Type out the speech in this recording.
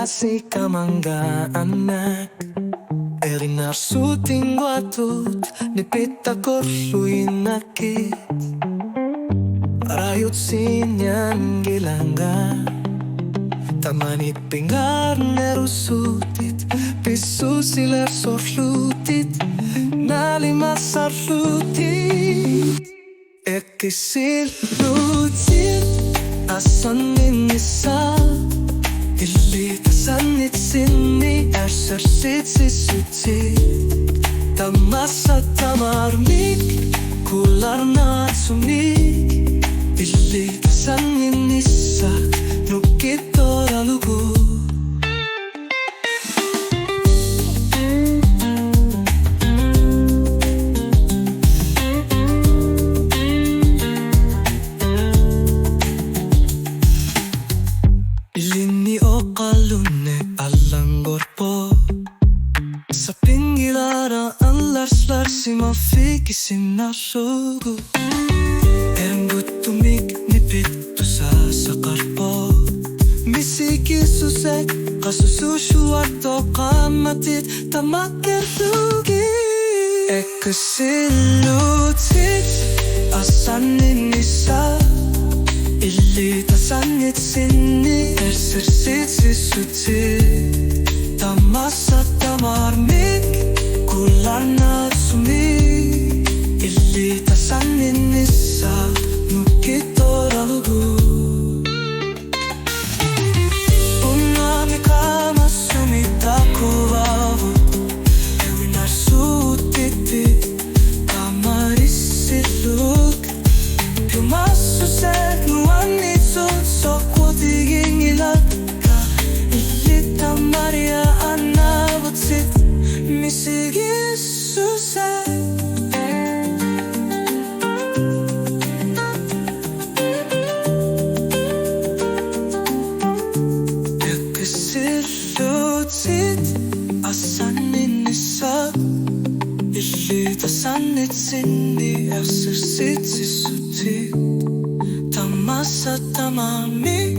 kasih kamangga anak Erinar suting watut Nipita korluin nakit Rayut sinyan gilangga Tamanit pingar nerusutit Pisu siler sorlutit Nalimasar lutit Eqqissillutit Asanninnissaq Eqqissillutit Eqqissillutit Tamasa tamarmik Kularna sumik Eqqissillutit Nukit oralugu Lini o kalune alang gorpo Sa pingilara ang larslar si mafikisin na sugo Embut tumik nipit to sa sakarpo Misiki susek kasusushu ato kamatit tamakertugi Eqqissillutit Asanninnissaq Illitasanit sinni Eqqissillutit Tamasa tamarmik Kularna sumik Illitasanninnissaq Nukit oralugu Unami kama sumita kuvavu Ewinar sutiti Kamarissiluk Piumassusek nuannitsut Sokkutigin ilakka Illita Maria annavutsit Misigissuse Eqqissillutit Asanninnissaq Illitasanit sinni Eqqissillutit Tamasa tamamik